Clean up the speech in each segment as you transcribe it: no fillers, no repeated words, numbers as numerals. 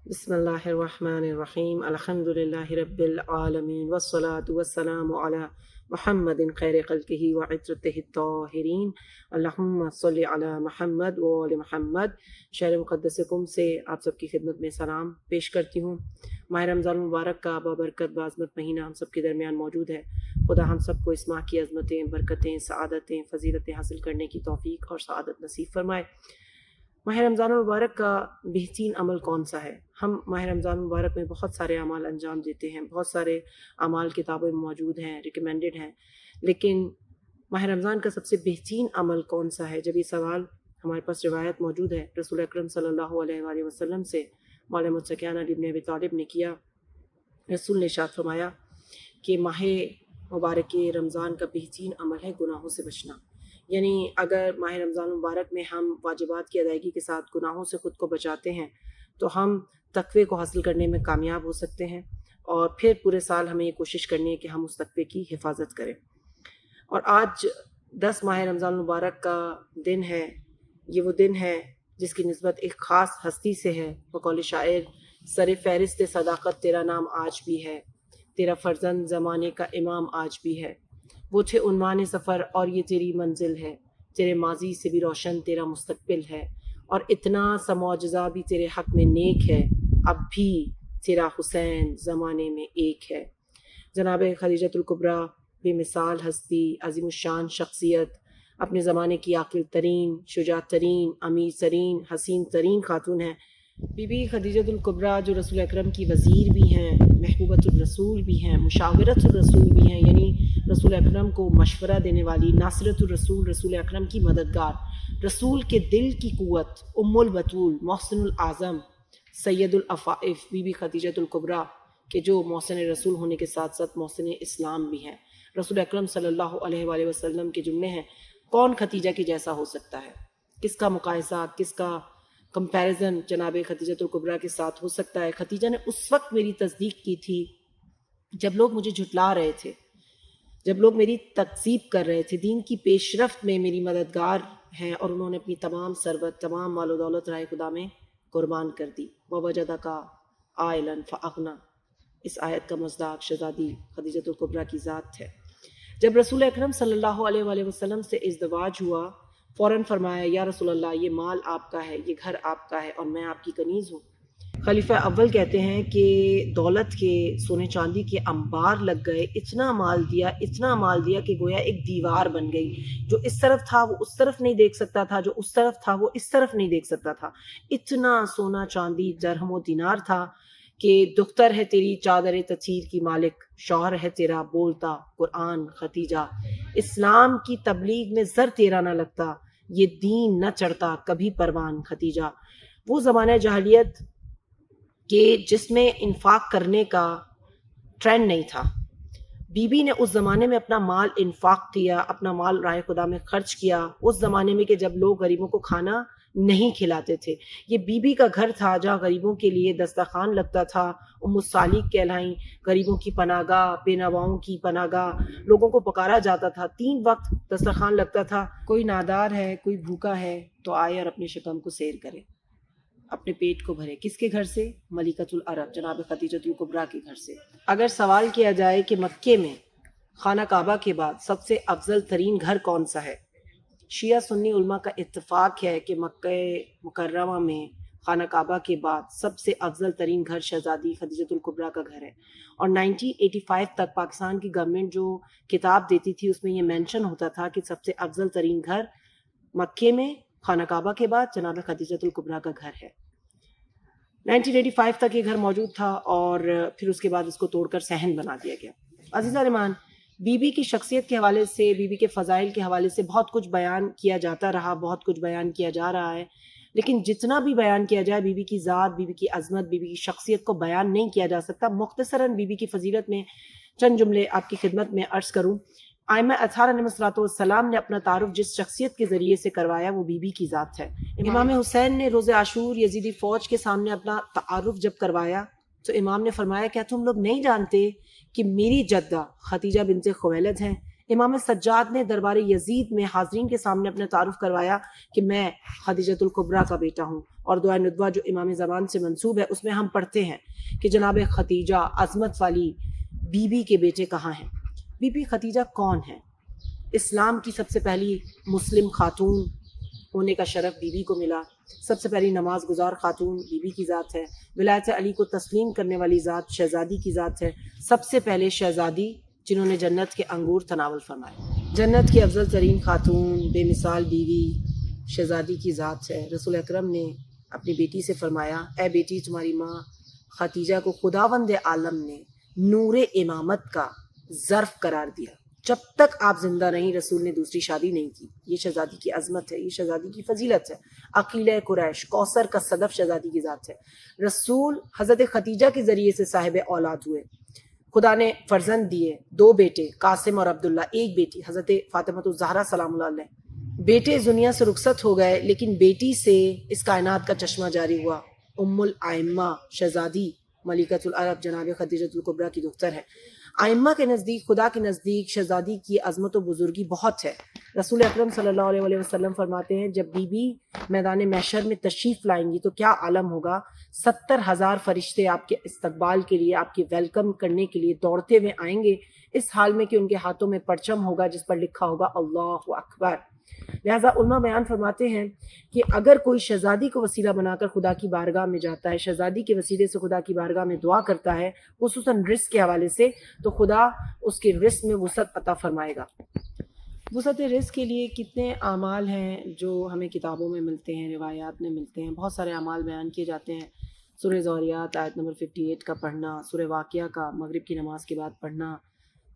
بسم اللہ الرحمن الرحیم الحمد للہ رب العالمین والصلاة والسلام علی محمد خیر خلقہ وعترتہ الطاہرین اللہم صلی علی محمد وآل محمد۔ شہر مقدسکم سے آپ سب کی خدمت میں سلام پیش کرتی ہوں۔ ماہ رمضان المبارک کا بابرکت بعظمت مہینہ ہم سب کے درمیان موجود ہے۔ خدا ہم سب کو اس ماہ کی عظمتیں، برکتیں، سعادتیں، فضیلتیں حاصل کرنے کی توفیق اور سعادت نصیب فرمائے۔ ماہ رمضان المبارک کا بہترین عمل کون سا ہے؟ ہم ماہ رمضان المبارک میں بہت سارے اعمال انجام دیتے ہیں، بہت سارے اعمال کتابوں میں موجود ہیں، ریکمینڈڈ ہیں، لیکن ماہ رمضان کا سب سے بہترین عمل کون سا ہے؟ جب یہ سوال ہمارے پاس روایت موجود ہے رسول اکرم صلی اللہ علیہ وآلہ وسلم سے مولا متقیان علی بن ابی طالب نے کیا۔ رسول نے ارشاد فرمایا کہ ماہ مبارک رمضان کا بہترین عمل ہے گناہوں سے بچنا۔ یعنی اگر ماہ رمضان مبارک میں ہم واجبات کی ادائیگی کے ساتھ گناہوں سے خود کو بچاتے ہیں تو ہم تقوی کو حاصل کرنے میں کامیاب ہو سکتے ہیں، اور پھر پورے سال ہمیں یہ کوشش کرنی ہے کہ ہم اس تقوی کی حفاظت کریں۔ اور آج 10 ماہ رمضان مبارک کا دن ہے۔ یہ وہ دن ہے جس کی نسبت ایک خاص ہستی سے ہے۔ بقول شاعر، سر فہرست صداقت تیرا نام آج بھی ہے، تیرا فرزند زمانے کا امام آج بھی ہے، وہ تھے عنوان سفر اور یہ تیری منزل ہے، تیرے ماضی سے بھی روشن تیرا مستقبل ہے، اور اتنا سا معجزہ بھی تیرے حق میں نیک ہے، اب بھی تیرا حسین زمانے میں ایک ہے۔ جناب خدیجۃ الکبریٰ بے مثال ہستی، عظیم الشان شخصیت، اپنے زمانے کی عاقل ترین، شجاع ترین، امیر ترین، حسین ترین خاتون ہیں۔ بی بی خدیجۃ الکبریٰ جو رسول اکرم کی وزیر بھی ہیں، محبوبۃ الرسول بھی ہیں، مشاورت الرسول بھی ہیں، یعنی رسول اکرم کو مشورہ دینے والی، ناصرۃ الرسول، رسول اکرم کی مددگار، رسول کے دل کی قوت، ام البتول، محسن الاعظم، سید العفائف بی بی خدیجۃ الکبریٰ کہ جو محسن رسول ہونے کے ساتھ ساتھ محسن اسلام بھی ہیں۔ رسول اکرم صلی اللہ علیہ وآلہ وسلم کے جملے ہیں، کون ختیجہ کے جیسا ہو سکتا ہے؟ کس کا مقایسہ، کس کا کمپیریزن جناب خدیجۃ الکبریٰ کے ساتھ ہو سکتا ہے؟ ختیجہ نے اس وقت میری تصدیق کی تھی جب لوگ مجھے جھٹلا رہے تھے، جب لوگ میری تکذیب کر رہے تھے۔ دین کی پیش رفت میں میری مددگار ہیں، اور انہوں نے اپنی تمام ثروت، تمام مال و دولت راہ خدا میں قربان کر دی۔ وَوَجَدَكَ عَائِلًا فَأَغْنَىٰ، اس آیت کا مصداق شہزادی خدیجۃ الکبریٰ کی ذات ہے۔ جب رسول اکرم صلی اللہ علیہ وآلہ وسلم سے ازدواج ہوا، فوراً فرمایا، یا رسول اللہ، یہ مال آپ کا ہے، یہ گھر آپ کا ہے، اور میں آپ کی کنیز ہوں۔ خلیفہ اول کہتے ہیں کہ دولت کے، سونے چاندی کے انبار لگ گئے، اتنا مال دیا کہ گویا ایک دیوار بن گئی۔ جو اس طرف تھا وہ اس طرف نہیں دیکھ سکتا تھا، جو اس طرف تھا وہ اس طرف نہیں دیکھ سکتا تھا۔ اتنا سونا چاندی، درہم و دینار تھا کہ دختر ہے تیری چادر تطہیر کی مالک، شوہر ہے تیرا بولتا قرآن ختیجہ، اسلام کی تبلیغ میں زر تیرا نہ لگتا، یہ دین نہ چڑھتا کبھی پروان ختیجہ۔ وہ زمانہ جاہلیت کہ جس میں انفاق کرنے کا ٹرینڈ نہیں تھا، بی بی نے اس زمانے میں اپنا مال انفاق کیا، اپنا مال راہ خدا میں خرچ کیا، اس زمانے میں کہ جب لوگ غریبوں کو کھانا نہیں کھلاتے تھے۔ یہ بی بی کا گھر تھا جہاں غریبوں کے لیے دسترخوان لگتا تھا۔ ام الصالح کہلائیں، غریبوں کی پناہ گاہ، بے نواؤں کی پناہ گاہ، لوگوں کو پکارا جاتا تھا، 3 وقت دسترخوان لگتا تھا۔ کوئی نادار ہے، کوئی بھوکا ہے تو آئے اور اپنے شکم کو سیر کرے، اپنے پیٹ کو بھرے۔ کس کے گھر سے؟ ملکۃ العرب جناب خدیجۃ الکبریٰ کے گھر سے۔ اگر سوال کیا جائے کہ مکے میں خانہ کعبہ کے بعد سب سے افضل ترین گھر کون سا ہے، شیعہ سنی علماء کا اتفاق ہے کہ مکہ مکرمہ میں خانہ کعبہ کے بعد سب سے افضل ترین گھر شہزادی خدیجۃ الکبریٰ کا گھر ہے۔ اور 1985 تک پاکستان کی گورنمنٹ جو کتاب دیتی تھی اس میں یہ مینشن ہوتا تھا کہ سب سے افضل ترین گھر مکے میں خانہ کعبہ کے بعد جناب خدیجۃ الکبریٰ کا گھر ہے۔ 1985 تک یہ گھر موجود تھا، اور پھر اس کے بعد اس کو توڑ کر صحن بنا دیا گیا۔ عزیزہ رحمان، بی بی کی شخصیت کے حوالے سے، بی بی کے فضائل کے حوالے سے بہت کچھ بیان کیا جاتا رہا، بہت کچھ بیان کیا جا رہا ہے، لیکن جتنا بھی بیان کیا جائے بی بی کی ذات، بی بی کی عظمت، بی بی کی شخصیت کو بیان نہیں کیا جا سکتا۔ مختصراً بی بی کی فضیلت میں چند جملے آپ کی خدمت میں عرض کروں۔ ائمہ اطہار علیہ السلام نے اپنا تعارف جس شخصیت کے ذریعے سے کروایا وہ بی بی کی ذات ہے۔ امام حسین نے روز عاشور یزیدی فوج کے سامنے اپنا تعارف جب کروایا تو امام نے فرمایا، کیا تم لوگ نہیں جانتے کہ میری جدہ ختیجہ بنت خویلد ہیں؟ امام سجاد نے دربار یزید میں حاضرین کے سامنے اپنا تعارف کروایا کہ میں خدیجۃ الکبریٰ کا بیٹا ہوں، اور دعائے ندوہ جو امام زمان سے منسوب ہے اس میں ہم پڑھتے ہیں کہ جناب خدیجہ عظمت والی بی بی کے بیٹے کہاں ہیں۔ بی بی خدیجہ کون ہے؟ اسلام کی سب سے پہلی مسلم خاتون ہونے کا شرف بی بی کو ملا، سب سے پہلی نماز گزار خاتون بی بی کی ذات ہے، ولایت علی کو تسلیم کرنے والی ذات شہزادی کی ذات ہے، سب سے پہلے شہزادی جنہوں نے جنت کے انگور تناول فرمائے، جنت کی افضل ترین خاتون بے مثال بیوی شہزادی کی ذات ہے۔ رسول اکرم نے اپنی بیٹی سے فرمایا، اے بیٹی تمہاری ماں خدیجہ کو خداوند عالم نے نور امامت کا ظرف قرار دیا، جب تک آپ زندہ رہیں رسول نے دوسری شادی نہیں کی۔ یہ شہزادی کی عظمت ہے، یہ شہزادی کی فضیلت ہے، عقیلہ قریش کوثر کا صدف شہزادی کی ذات ہے۔ رسول حضرت خدیجہ کے ذریعے سے صاحب اولاد ہوئے، خدا نے فرزند دیے، 2 بیٹے قاسم اور عبداللہ، 1 بیٹی حضرت فاطمہ الزہرا سلام اللہ علیہ۔ بیٹے اس دنیا سے رخصت ہو گئے لیکن بیٹی سے اس کائنات کا چشمہ جاری ہوا۔ ام الائمہ شہزادی ملکۃ العرب جناب خدیجۃ الکبریٰ کی دختر ہے۔ ائمہ کے نزدیک، خدا کے نزدیک شہزادی کی عظمت و بزرگی بہت ہے۔ رسول اکرم صلی اللہ علیہ وسلم فرماتے ہیں جب بی بی میدان محشر میں تشریف لائیں گی تو کیا عالم ہوگا، 70,000 فرشتے آپ کے استقبال کے لیے، آپ کے ویلکم کرنے کے لیے دوڑتے ہوئے آئیں گے، اس حال میں کہ ان کے ہاتھوں میں پرچم ہوگا جس پر لکھا ہوگا اللہ اکبر۔ لہٰذا علماء بیان فرماتے ہیں کہ اگر کوئی شہزادی کو وسیلہ بنا کر خدا کی بارگاہ میں جاتا ہے، شہزادی کے وسیلے سے خدا کی بارگاہ میں دعا کرتا ہے، خصوصاً رزق کے حوالے سے، تو خدا اس کے رزق میں وسعت عطا فرمائے گا۔ وسعت رزق کے لیے کتنے اعمال ہیں جو ہمیں کتابوں میں ملتے ہیں، روایات میں ملتے ہیں، بہت سارے اعمال بیان کیے جاتے ہیں۔ سورہ زوریات آیت نمبر 58 کا پڑھنا، سورہ واقعہ کا مغرب کی نماز کے بعد پڑھنا،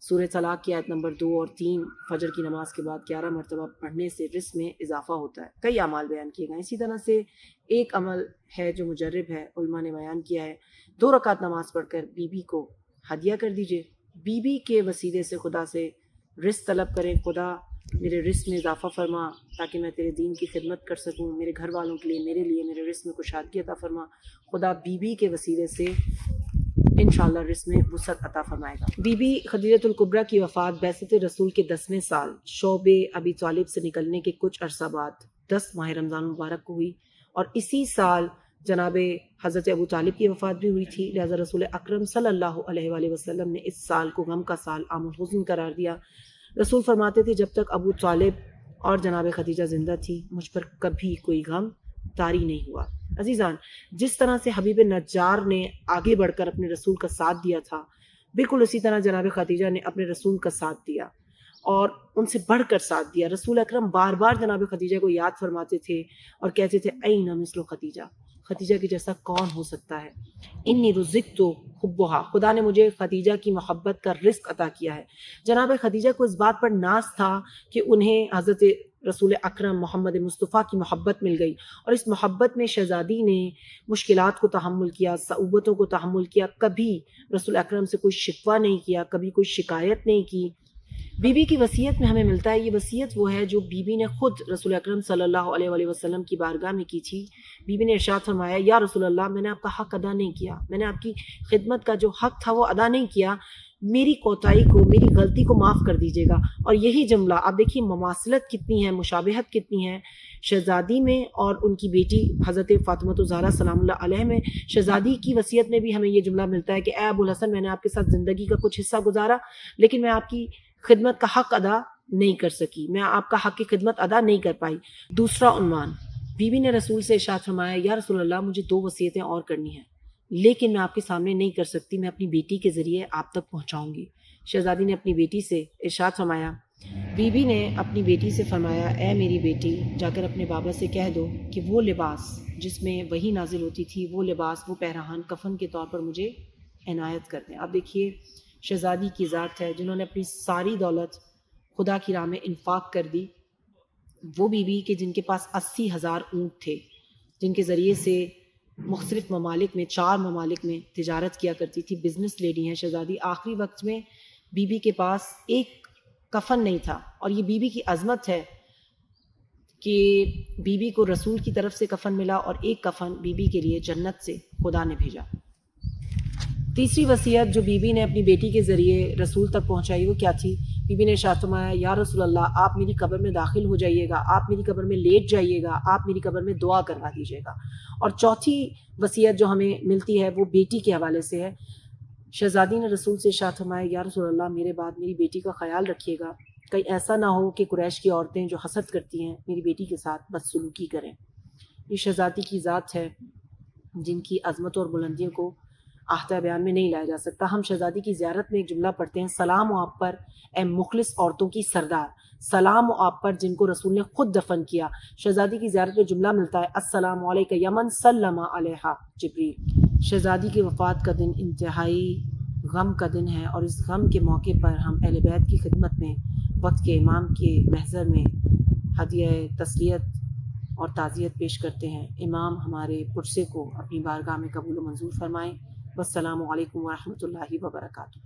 سورہ طلاق کی آیت نمبر 2 اور 3 فجر کی نماز کے بعد 11 مرتبہ پڑھنے سے رزق میں اضافہ ہوتا ہے۔ کئی اعمال بیان کیے گئے۔ اسی طرح سے ایک عمل ہے جو مجرب ہے، علماء نے بیان کیا ہے، 2 رکعت نماز پڑھ کر بی بی کو ہدیہ کر دیجئے، بی بی کے وسیلے سے خدا سے رزق طلب کریں، خدا میرے رزق میں اضافہ فرما تاکہ میں تیرے دین کی خدمت کر سکوں، میرے گھر والوں کے لیے، میرے لیے، میرے رزق میں کشادگی عطا فرما۔ خدا بی بی کے وسیلے سے انشاءاللہ رزق میں وسعت عطا فرمائے گا۔ بی بی خدیجۃ الکبریٰ کی وفات بعثت رسول کے 10ویں سال شعب ابی طالب سے نکلنے کے کچھ عرصہ بعد 10 ماہ رمضان مبارک کو ہوئی، اور اسی سال جناب حضرت ابو طالب کی وفات بھی ہوئی تھی۔ لہٰذا رسول اکرم صلی اللہ علیہ وآلہ وسلم نے اس سال کو غم کا سال، عام الحزن قرار دیا۔ رسول فرماتے تھے جب تک ابو طالب اور جناب خدیجہ زندہ تھی مجھ پر کبھی کوئی غم طاری نہیں ہوا۔ عزیزان، جس طرح سے حبیب نجار نے آگے بڑھ کر اپنے رسول کا ساتھ دیا تھا، بالکل اسی طرح جناب خدیجہ نے اپنے رسول کا ساتھ دیا اور ان سے بڑھ کر ساتھ دیا۔ رسول اکرم بار بار جناب خدیجہ کو یاد فرماتے تھے اور کہتے تھے این مثل خدیجہ، خدیجہ کے جیسا کون ہو سکتا ہے، انی رزقت حبھا، خدا نے مجھے خدیجہ کی محبت کا رزق عطا کیا ہے۔ جناب خدیجہ کو اس بات پر ناز تھا کہ انہیں حضرت رسول اکرم محمد مصطفیٰ کی محبت مل گئی، اور اس محبت میں شہزادی نے مشکلات کو تحمل کیا، صعوبتوں کو تحمل کیا، کبھی رسول اکرم سے کوئی شکوہ نہیں کیا، کبھی کوئی شکایت نہیں کی۔ بی بی کی وصیت میں ہمیں ملتا ہے، یہ وصیت وہ ہے جو بی بی نے خود رسول اکرم صلی اللہ علیہ وآلہ وسلم کی بارگاہ میں کی تھی۔ بی بی نے ارشاد فرمایا، یا رسول اللہ، میں نے آپ کا حق ادا نہیں کیا، میں نے آپ کی خدمت کا جو حق تھا وہ ادا نہیں کیا، میری کوتاہی کو، میری غلطی کو معاف کر دیجیے گا۔ اور یہی جملہ آپ دیکھیے مماثلت کتنی ہے، مشابہت کتنی ہے شہزادی میں اور ان کی بیٹی حضرت فاطمہ الزہرا سلام اللہ علیہ میں۔ شہزادی کی وصیت میں بھی ہمیں یہ جملہ ملتا ہے کہ اے ابو الحسن، میں نے آپ کے ساتھ زندگی کا کچھ حصہ گزارا لیکن میں آپ کی خدمت کا حق ادا نہیں کر سکی، میں آپ کا حق کی خدمت ادا نہیں کر پائی۔ دوسرا عنوان، بی بی نے رسول سے ارشاد فرمایا، یا رسول اللہ، مجھے 2 وصیتیں اور کرنی ہیں لیکن میں آپ کے سامنے نہیں کر سکتی، میں اپنی بیٹی کے ذریعے آپ تک پہنچاؤں گی۔ شہزادی نے اپنی بیٹی سے ارشاد فرمایا، بی بی نے اپنی بیٹی سے فرمایا، اے میری بیٹی، جا کر اپنے بابا سے کہہ دو کہ وہ لباس جس میں وحی نازل ہوتی تھی، وہ لباس، وہ پیرہن کفن کے طور پر مجھے عنایت کر دیں۔ آپ دیکھیے شہزادی کی ذات ہے جنہوں نے اپنی ساری دولت خدا کی راہ میں انفاق کر دی، وہ بی بی کہ جن کے پاس 80,000 اونٹ تھے، جن کے ذریعے سے مختلف ممالک میں، 4 ممالک میں تجارت کیا کرتی تھی، بزنس لیڈی ہیں شہزادی۔ آخری وقت میں بی بی کے پاس ایک کفن نہیں تھا، اور یہ بی بی کی عظمت ہے کہ بی بی کو رسول کی طرف سے کفن ملا اور ایک کفن بی بی کے لیے جنت سے خدا نے بھیجا۔ تیسری وصیت جو بی بی نے اپنی بیٹی کے ذریعے رسول تک پہنچائی وہ کیا تھی؟ بی بی نے ارشاد فرمایا یا رسول اللہ آپ میری قبر میں داخل ہو جائیے گا، آپ میری قبر میں لیٹ جائیے گا، آپ میری قبر میں دعا کروا دیجیے گا۔ اور چوتھی وصیت جو ہمیں ملتی ہے وہ بیٹی کے حوالے سے ہے۔ شہزادی نے رسول سے ارشاد فرمایا یا رسول اللہ میرے بعد میری بیٹی کا خیال رکھیے گا، کہیں ایسا نہ ہو کہ قریش کی عورتیں جو حسد کرتی ہیں میری بیٹی کے ساتھ بدسلوکی کریں۔ یہ شہزادی کی ذات ہے جن کی عظمت اور بلندیوں کو احاطہ بیان میں نہیں لایا جا سکتا۔ ہم شہزادی کی زیارت میں ایک جملہ پڑھتے ہیں، سلام ہو آپ پر اے مخلص عورتوں کی سردار، سلام ہو آپ پر جن کو رسول نے خود دفن کیا۔ شہزادی کی زیارت میں جملہ ملتا ہے السلام علیک یا من سلم علیہا جبریل۔ شہزادی کی وفات کا دن انتہائی غم کا دن ہے، اور اس غم کے موقع پر ہم اہل بیت کی خدمت میں وقت کے امام کے محضر میں ہدیہ تسلیت اور تعزیت پیش کرتے ہیں۔ امام ہمارے پرسے کو اپنی بارگاہ میں قبول و منظور فرمائیں۔ والسلام علیکم ورحمۃ اللہ وبرکاتہ۔